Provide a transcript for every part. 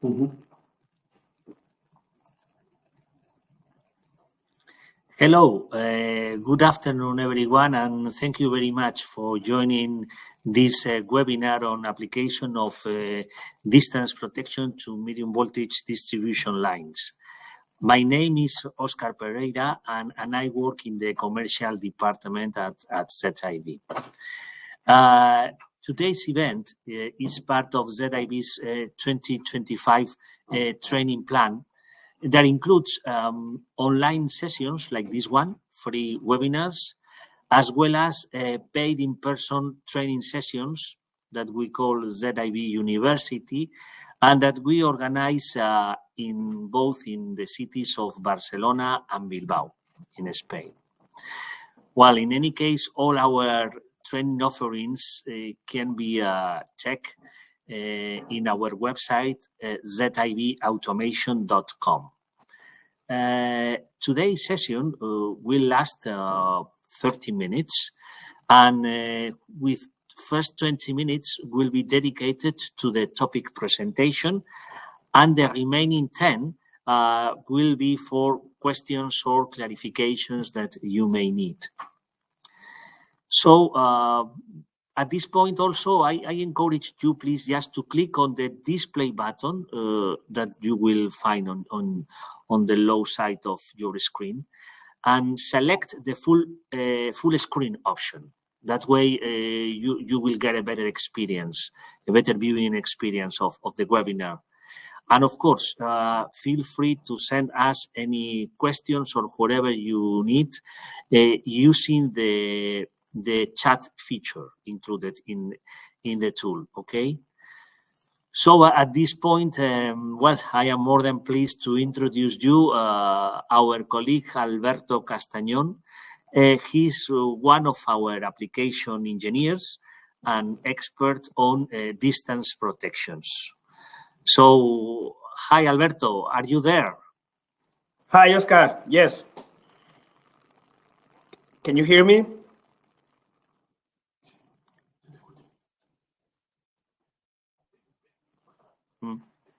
Mm-hmm. Hello, good afternoon, everyone, and thank you very much for joining this webinar on application of distance protection to medium voltage distribution lines. My name is Oscar Pereira, and I work in the commercial department at ZIB. Today's event is part of ZIB's 2025 training plan that includes online sessions like this one, free webinars, as well as paid in-person training sessions that we call ZIB University, and that we organize in both in the cities of Barcelona and Bilbao in Spain. Well, in any case, all our training offerings can be checked in our website, zibautomation.com. Today's session will last 30 minutes, and with first 20 minutes will be dedicated to the topic presentation, and the remaining 10 will be for questions or clarifications that you may need. So at this point also, I encourage you, please, just to click on the display button that you will find on the low side of your screen, and select the full screen option. That way, you will get a better experience, a better viewing experience of the webinar. And of course, feel free to send us any questions or whatever you need using the chat feature included in the tool, okay? So at this point, well, I am more than pleased to introduce you our colleague, Alberto Castañón. He's one of our application engineers and expert on distance protections. So, hi, Alberto, are you there? Hi, Oscar. Yes. Can you hear me?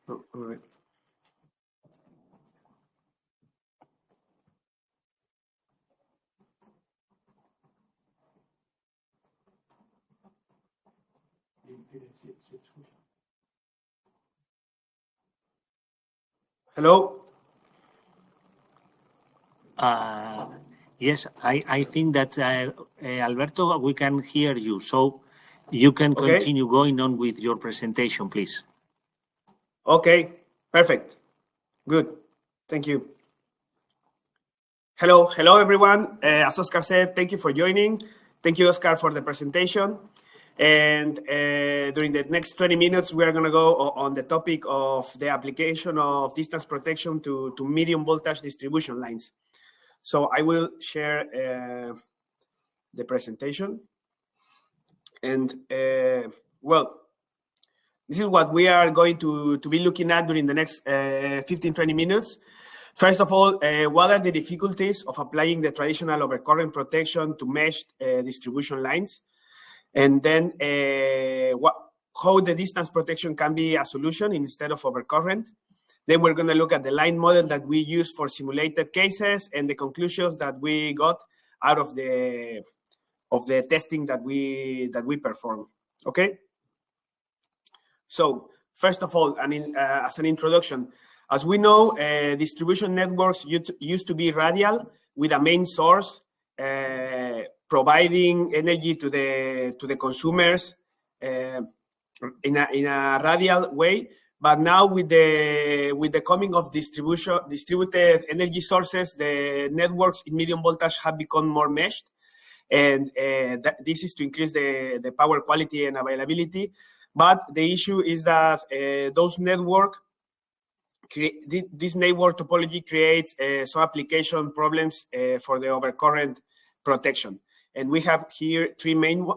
All right. Hello? Yes, I think that, Alberto, we can hear you. So you can continue going on with your presentation, please. Okay, perfect. Good. Thank you. Hello, everyone. As Oscar said, thank you for joining. Thank you, Oscar, for the presentation. And during the next 20 minutes, we are going to go on the topic of the application of distance protection to medium voltage distribution lines. So I will share the presentation. And well, this is what we are going to be looking at during the next 15-20 minutes. First of all, what are the difficulties of applying the traditional overcurrent protection to meshed distribution lines? And then how the distance protection can be a solution instead of overcurrent. Then we're going to look at the line model that we use for simulated cases and the conclusions that we got out of the testing that we performed. Okay. So first of all, I mean, as an introduction, as we know, distribution networks used to be radial with a main source providing energy to the consumers in a radial way. But now with the coming of distributed energy sources, the networks in medium voltage have become more meshed, and this is to increase the power quality and availability. But the issue is that this network topology creates some application problems for the overcurrent protection. And we have here three main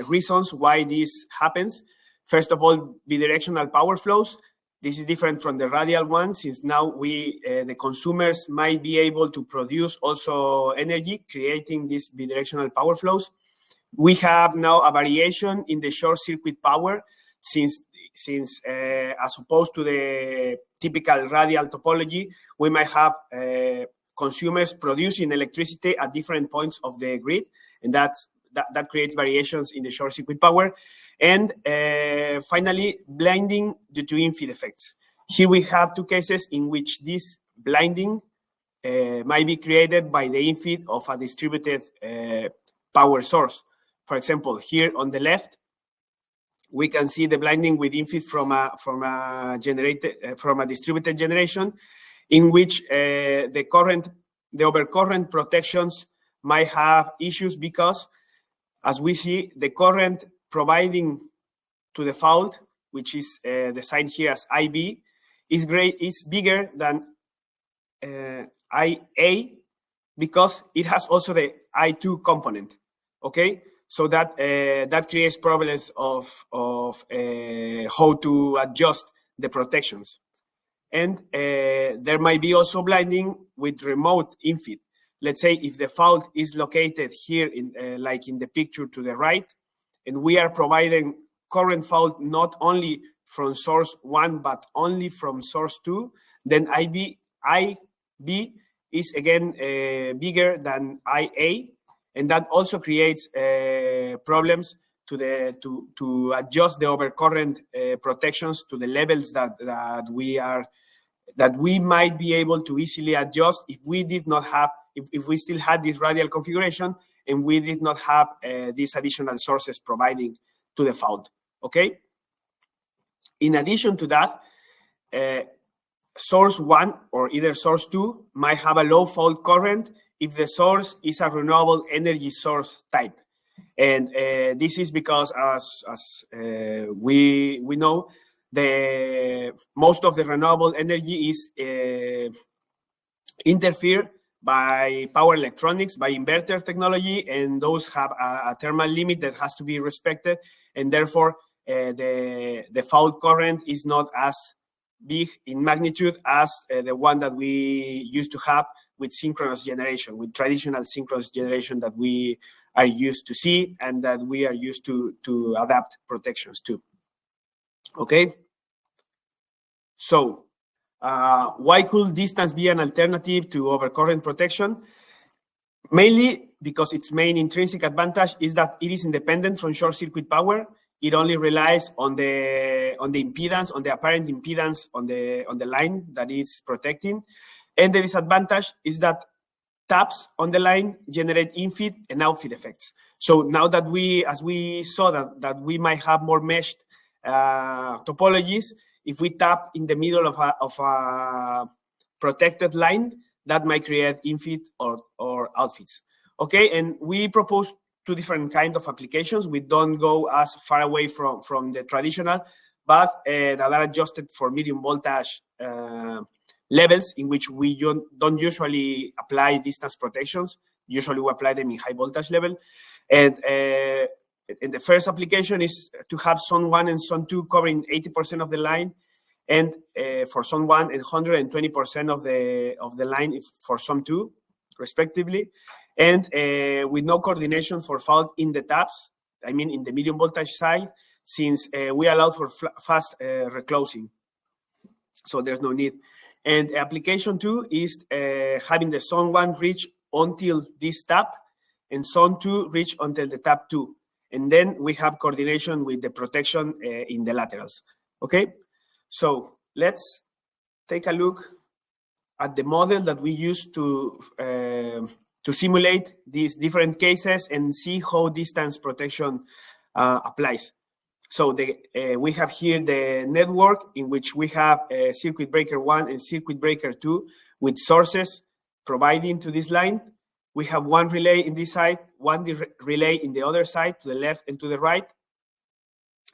reasons why this happens. First of all, bidirectional power flows. This is different from the radial one, since now the consumers might be able to produce also energy, creating these bidirectional power flows. We have now a variation in the short circuit power, since since as opposed to the typical radial topology, we might have consumers producing electricity at different points of the grid, and that creates variations in the short circuit power. And finally, blinding due to in-feed effects. Here we have two cases in which this blinding might be created by the in-feed of a distributed power source. For example, here on the left, we can see the blinding with in-feed from a distributed generation, in which the overcurrent protections might have issues because, as we see, the current providing to the fault, which is defined here as IB, is bigger than IA, because it has also the I2 component. Okay, so that creates problems of how to adjust the protections. And there might be also blinding with remote in-feed. Let's say if the fault is located here, in like in the picture to the right, and we are providing current fault not only from source 1, but only from source 2, then IB is again bigger than IA, and that also creates problems to adjust the overcurrent protections to the levels that we might be able to easily adjust if we did not have, if we still had this radial configuration and we did not have these additional sources providing to the fault. Okay. In addition to that, source 1 or either source 2 might have a low fault current if the source is a renewable energy source type. And this is because, as we know, most of the renewable energy is interfered by power electronics, by inverter technology, and those have a thermal limit that has to be respected, and therefore the fault current is not as big in magnitude as the one that we used to have with synchronous generation, with traditional synchronous generation that we are used to see and that we are used to adapt protections to. Okay. So why could distance be an alternative to overcurrent protection? Mainly because its main intrinsic advantage is that it is independent from short circuit power. It only relies on the impedance, on the apparent impedance on the line that it's protecting. And the disadvantage is that taps on the line generate in-feed and out-feed effects. So now that as we saw that we might have more meshed topologies, if we tap in the middle of a protected line, that might create in-feed or out-feeds. Okay, and we propose two different kinds of applications. We don't go as far away from the traditional, but that are adjusted for medium voltage levels, in which we don't usually apply distance protections. Usually we apply them in high voltage level. And the first application is to have Zone 1 and Zone 2 covering 80% of the line, and for Zone 1 and 120% of the line for Zone 2, respectively. And with no coordination for fault in the taps, I mean in the medium voltage side, since we allow for fast reclosing. So there's no need. And application 2 is having the Zone 1 reach until this tap, and Zone 2 reach until the tap 2. And then we have coordination with the protection in the laterals. Okay, so let's take a look at the model that we use to simulate these different cases and see how distance protection applies. So we have here the network in which we have circuit breaker 1 and circuit breaker 2 with sources providing to this line. We have one relay in this side, one relay in the other side, to the left and to the right.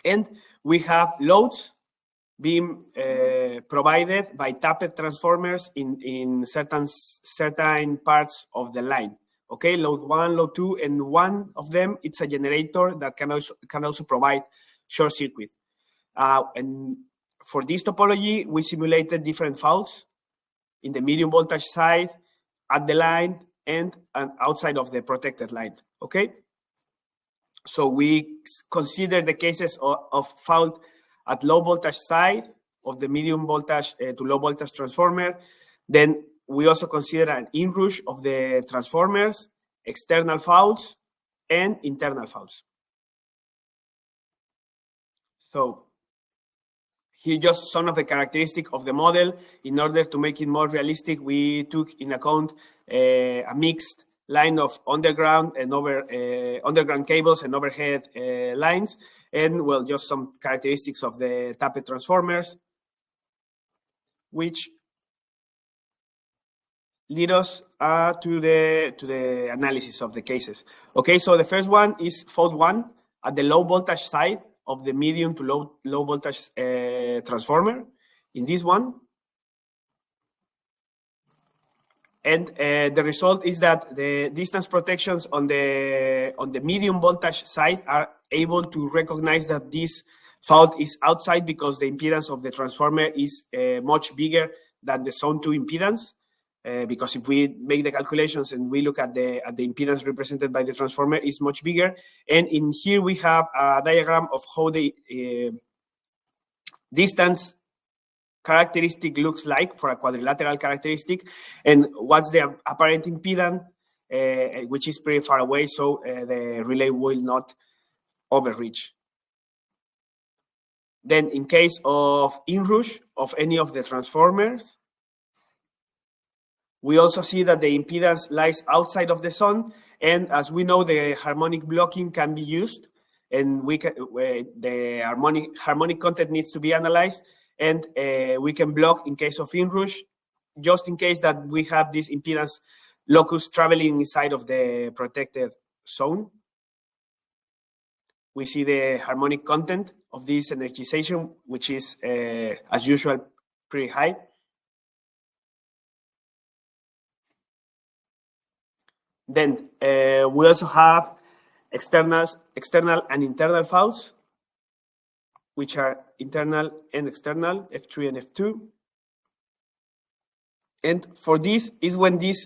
And we have loads being provided by tapped transformers in certain parts of the line. Okay, load 1, load 2, and one of them, it's a generator that can also provide short circuit. And for this topology, we simulated different faults in the medium voltage side, at the line, and outside of the protected line. Okay, so we consider the cases of fault at low voltage side of the medium voltage to low voltage transformer. Then we also consider an inrush of the transformers, external faults, and internal faults. So here just some of the characteristics of the model. In order to make it more realistic, we took in account a mixed line of underground and underground cables and overhead lines, and well, just some characteristics of the tapped transformers, which lead us to the analysis of the cases. Okay, so the first one is fault 1 at the low voltage side of the medium to low voltage transformer. In this one, and the result is that the distance protections on the medium voltage side are able to recognize that this fault is outside because the impedance of the transformer is much bigger than the zone 2 impedance. Because if we make the calculations and we look at the impedance represented by the transformer, is much bigger. And in here we have a diagram of how the distance characteristic looks like for a quadrilateral characteristic, and what's the apparent impedance, which is pretty far away, so the relay will not overreach. Then in case of inrush of any of the transformers, we also see that the impedance lies outside of the zone, and as we know, the harmonic blocking can be used, and we can the harmonic content needs to be analyzed, and we can block in case of inrush, just in case that we have this impedance locus traveling inside of the protected zone. We see the harmonic content of this energization, which is, as usual, pretty high. Then we also have external and internal faults, which are internal and external, F3 and F2. And for this is when this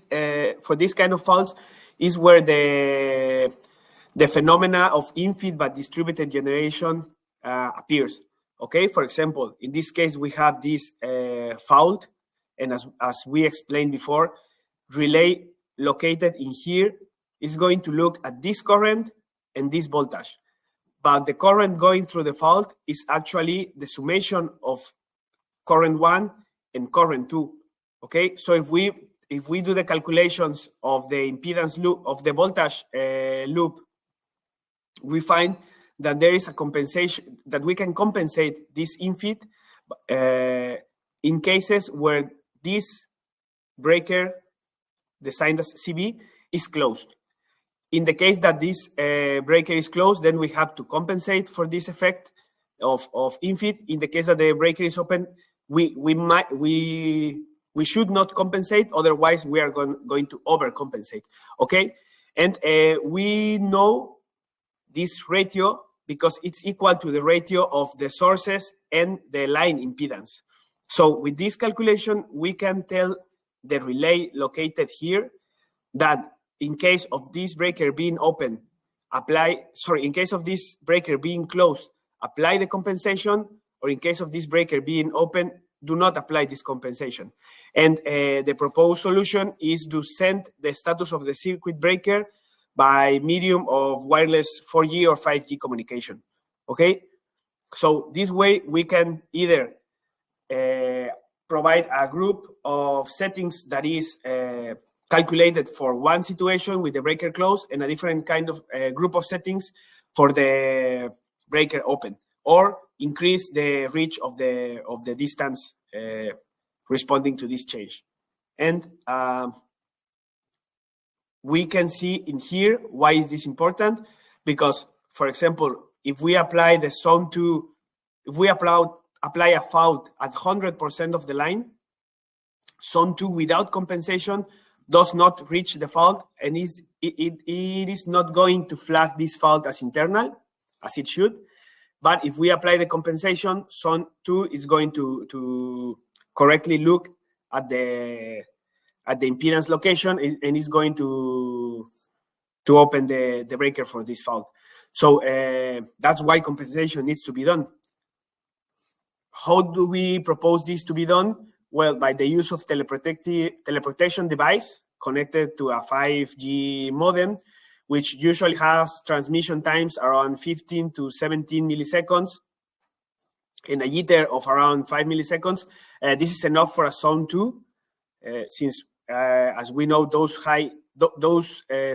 for this kind of faults is where the phenomena of in-feed but distributed generation appears. Okay, for example, in this case we have this fault, and as we explained before, relay located in here is going to look at this current and this voltage, but the current going through the fault is actually the summation of current 1 and current 2. Okay, so if we do the calculations of the impedance loop of the voltage loop, we find that there is a compensation, that we can compensate this in-feed in cases where this breaker, designed as CB, is closed. In the case that this breaker is closed, then we have to compensate for this effect of in-feed. In the case that the breaker is open, we should not compensate, otherwise we are going to overcompensate. Okay, and we know this ratio because it's equal to the ratio of the sources and the line impedance. So with this calculation, we can tell the relay located here that in case of this breaker being open, in case of this breaker being closed, apply the compensation, or in case of this breaker being open, do not apply this compensation. And the proposed solution is to send the status of the circuit breaker by medium of wireless 4G or 5G communication. Okay, so this way we can either provide a group of settings that is calculated for one situation with the breaker closed, and a different kind of group of settings for the breaker open, or increase the reach of the distance responding to this change. And we can see in here why is this important, because, for example, if we apply the zone 2, if we apply a fault at 100% of the line, zone 2 without compensation does not reach the fault, and it is not going to flag this fault as internal, as it should. But if we apply the compensation, zone 2 is going to correctly look at the impedance location, and is going to open the breaker for this fault. So that's why compensation needs to be done. how do we propose this to be done? Well, by the use of teleprotection device connected to a 5G modem, which usually has transmission times around 15 to 17 milliseconds and a jitter of around 5 milliseconds. This is enough for a zone 2, since as we know, those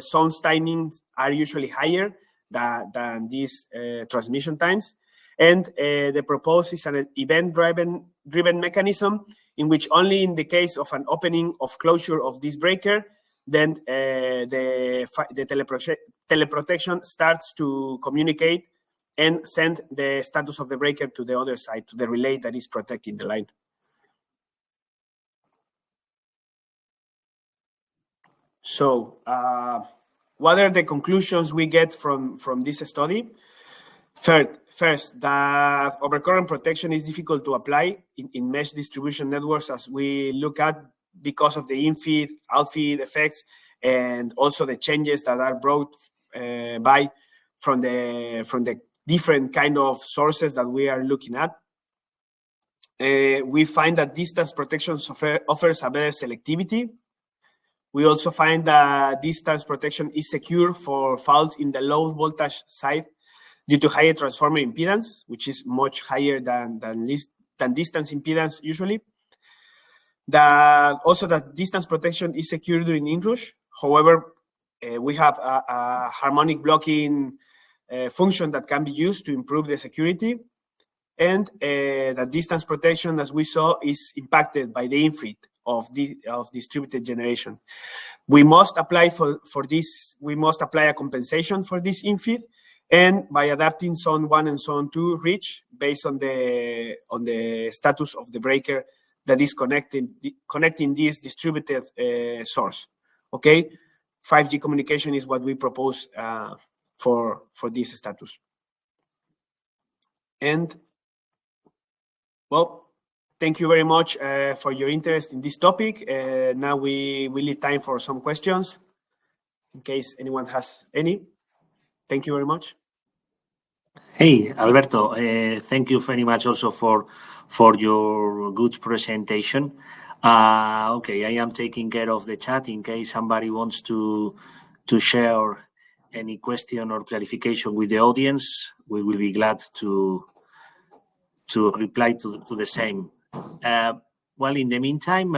zones timings are usually higher than these transmission times. And the proposed is an event-driven mechanism in which only in the case of an opening or closure of this breaker, then the teleprotection starts to communicate and send the status of the breaker to the other side, to the relay that is protecting the line. So what are the conclusions we get from this study? First, that overcurrent protection is difficult to apply in mesh distribution networks, as we look at, because of the in-feed, out-feed effects, and also the changes that are brought by from the different kind of sources that we are looking at. We find that distance protection offers a better selectivity. We also find that distance protection is secure for faults in the low voltage side due to higher transformer impedance, which is much higher than distance impedance usually. That distance protection is secure during inrush. However, we have a harmonic blocking function that can be used to improve the security. And the distance protection, as we saw, is impacted by the in-feed of distributed generation. We must apply for this. We must apply a compensation for this in-feed, and by adapting zone 1 and zone 2 reach based on the status of the breaker that is connecting this distributed source. Okay, 5G communication is what we propose for this status. And well, thank you very much for your interest in this topic. Now we leave time for some questions, in case anyone has any. Thank you very much. Hey, Alberto, thank you very much also for your good presentation. Okay, I am taking care of the chat in case somebody wants to share any question or clarification with the audience. We will be glad to reply to the same. Well, in the meantime,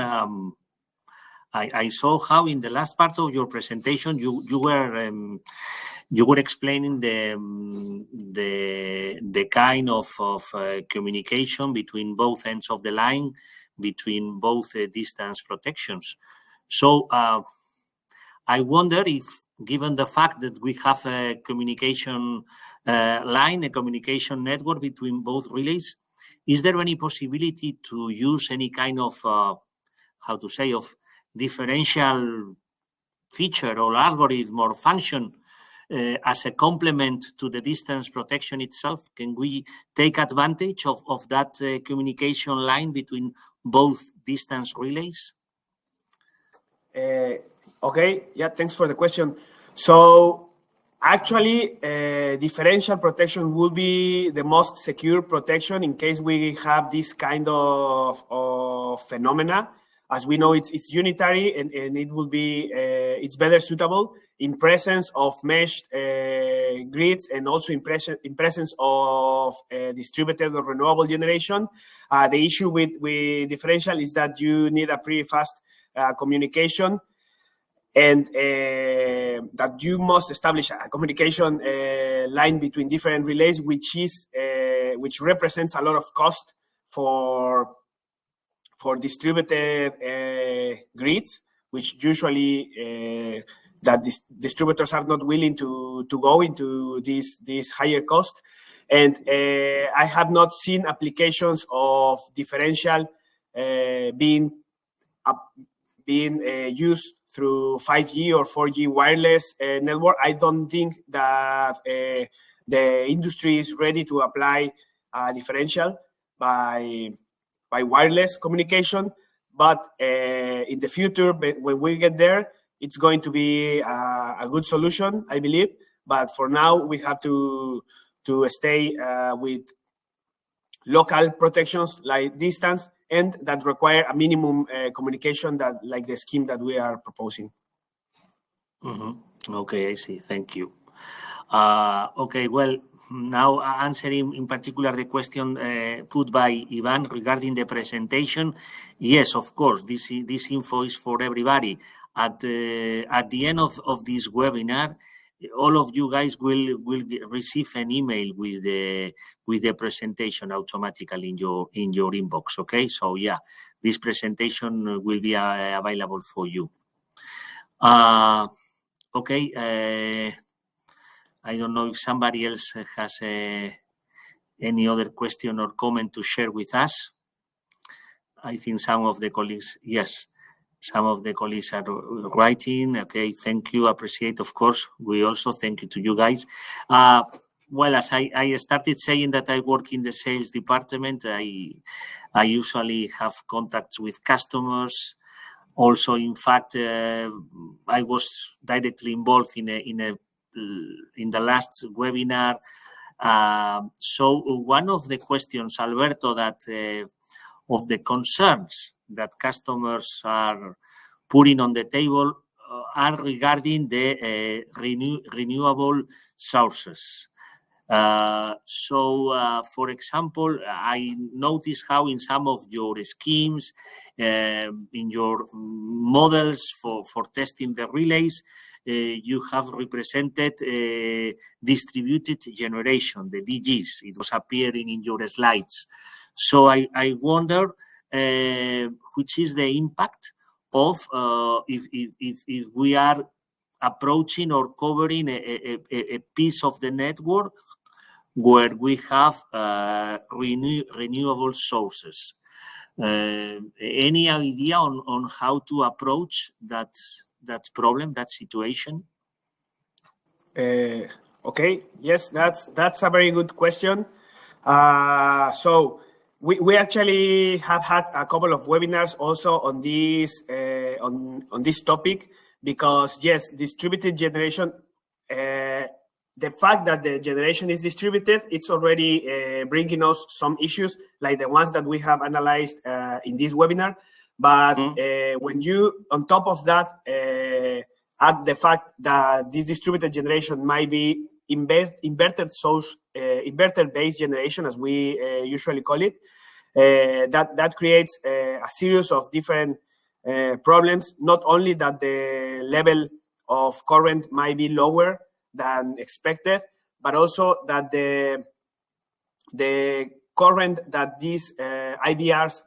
I saw how in the last part of your presentation you were explaining the kind of communication between both ends of the line, between both distance protections. So I wonder if, given the fact that we have a communication line, a communication network between both relays, is there any possibility to use any kind of, how to say, of differential feature or algorithm or function as a complement to the distance protection itself? Can we take advantage of that communication line between both distance relays? Okay, yeah, thanks for the question. So actually, differential protection will be the most secure protection in case we have this kind of phenomena. As we know, it's unitary, and it will be it's better suitable in presence of meshed grids, and also in presence of distributed or renewable generation. The issue with differential is that you need a pretty fast communication, and that you must establish a communication line between different relays, which represents a lot of cost for distributed grids, which usually that distributors are not willing to go into this higher cost. And I have not seen applications of differential being used through 5G or 4G wireless network. I don't think that the industry is ready to apply differential by wireless communication, but in the future, when we get there, it's going to be a good solution, I believe. But for now, we have to stay with local protections like distance, and that require a minimum communication that like the scheme that we are proposing. Okay, I see. Thank you. Okay, well, now answering in particular the question put by Ivan regarding the presentation. Yes, of course, this info is for everybody. At the end of this webinar, all of you guys will receive an email with the presentation automatically in your inbox. Okay, so yeah, this presentation will be available for you. Okay. I don't know if somebody else has any other question or comment to share with us. I think some of the colleagues, yes, some of the colleagues are writing. Okay, thank you, appreciate, of course. We also thank you to you guys. Well, as I started saying that I work in the sales department, I usually have contacts with customers. Also, in fact, I was directly involved in the last webinar. So one of the questions, Alberto, that of the concerns that customers are putting on the table are regarding the renewable sources. For example, I noticed how in some of your schemes, in your models for testing the relays, you have represented distributed generation, the DGs. It was appearing in your slides. So I wonder which is the impact of if we are approaching or covering a piece of the network where we have renewable sources. Any idea on how to approach that problem, that situation? Okay, yes, that's a very good question. So we actually have had a couple of webinars also on this on this topic, because yes, distributed generation, the fact that the generation is distributed, it's already bringing us some issues like the ones that we have analyzed in this webinar. But when you, on top of that, add the fact that this distributed generation might be inverter-based generation, as we usually call it, that creates a series of different problems. Not only that the level of current might be lower than expected, but also that the current that these IBRs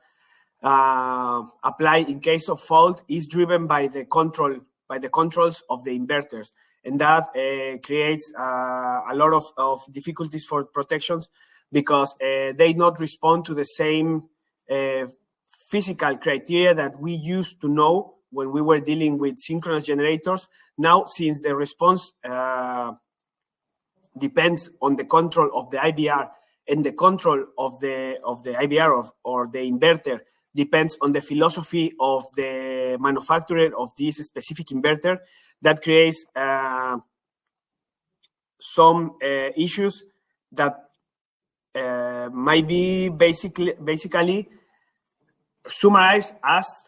apply in case of fault is driven by the controls of the inverters, and that creates a lot of difficulties for protections, because they not respond to the same physical criteria that we used to know when we were dealing with synchronous generators. Now, since the response depends on the control of the IBR, and the control of the IBR or the inverter depends on the philosophy of the manufacturer of this specific inverter, that creates some issues that might be basically summarized as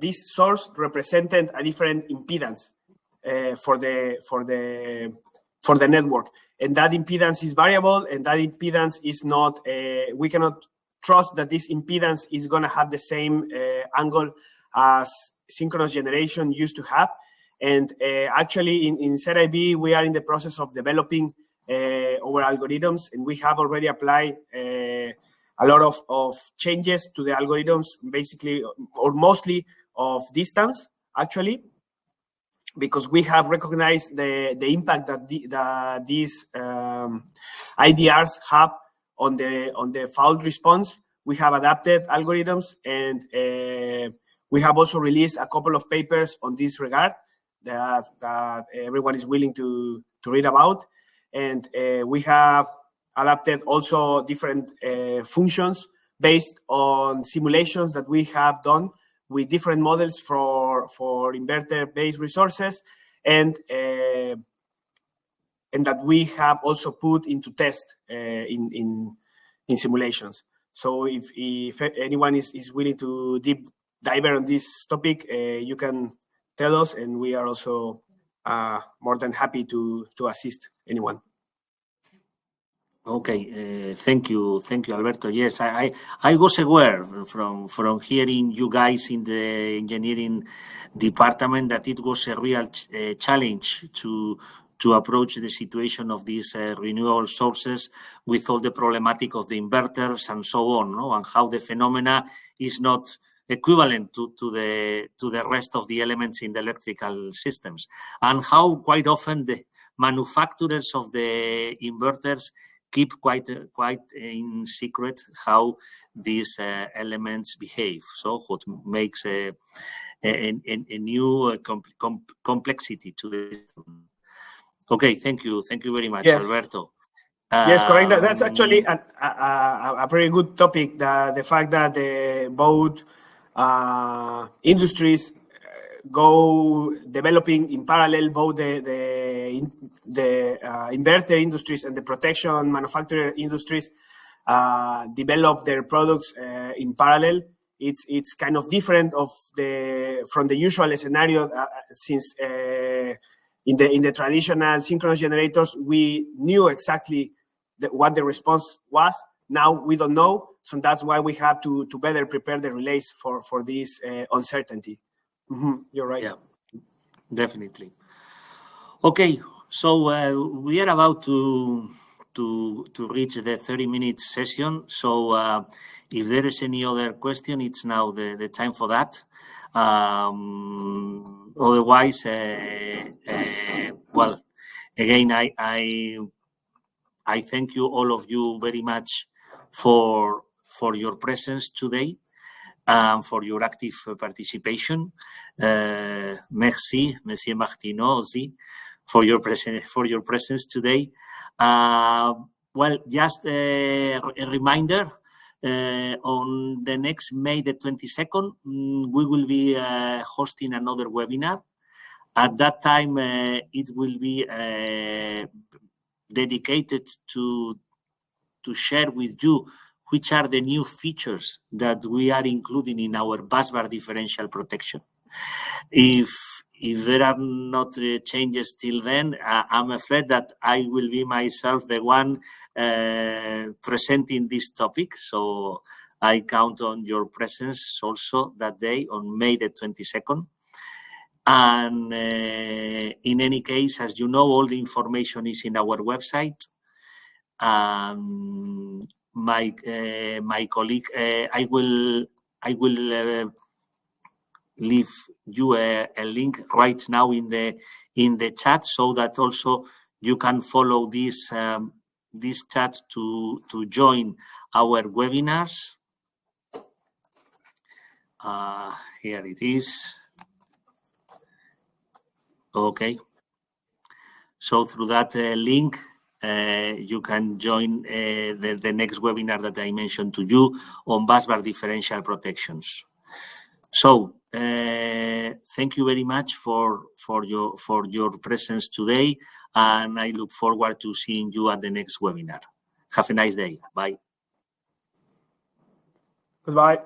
this source represented a different impedance for the network, and that impedance is variable, and that impedance is not. We cannot trust that this impedance is going to have the same angle as synchronous generation used to have. And actually, in ZIB, we are in the process of developing our algorithms, and we have already applied a lot of changes to the algorithms, basically, or mostly of distance, actually, because we have recognized the impact that these IBRs have on the fault response. We have adapted algorithms, and we have also released a couple of papers on this regard that everyone is willing to read about. And we have adapted also different functions based on simulations that we have done with different models for inverter-based resources, and that we have also put into test in simulations. So if anyone is willing to deep dive on this topic, you can tell us, and we are also more than happy to assist anyone. Okay, thank you, Alberto. Yes, I was aware from hearing you guys in the engineering department that it was a real challenge to approach the situation of these renewable sources with all the problematic of the inverters and so on, no? And how the phenomena is not equivalent to the rest of the elements in the electrical systems, and how quite often the manufacturers of the inverters keep quite in secret how these elements behave. So what makes a new complexity to the system. Okay, thank you very much, yes. Alberto. Yes, correct. That's actually a very good topic. The fact that both industries go developing in parallel, both the inverter industries and the protection manufacturer industries develop their products in parallel. It's kind of different from the usual scenario since in the traditional synchronous generators we knew exactly what the response was. Now we don't know, so that's why we have to better prepare the relays for this uncertainty. You're right. Yeah, definitely. Okay, so we are about to reach the 30-minute session. So if there is any other question, it's now the time for that. Otherwise, well, again, I thank you, all of you, very much for your presence today. For your active participation. Merci, Monsieur Martineau, for your presence today. Well, just a reminder, on the next May the 22nd, we will be hosting another webinar. At that time, it will be dedicated to share with you which are the new features that we are including in our busbar differential protection. If there are not changes till then, I'm afraid that I will be myself the one presenting this topic. So I count on your presence also that day on May the 22nd. And in any case, as you know, all the information is in our website. My colleague, I will leave you a link right now in the chat, so that also you can follow this chat to join our webinars. Here it is. Okay. So through that link, you can join the next webinar that I mentioned to you on busbar differential protections. So thank you very much for your presence today, and I look forward to seeing you at the next webinar. Have a nice day. Bye. Goodbye.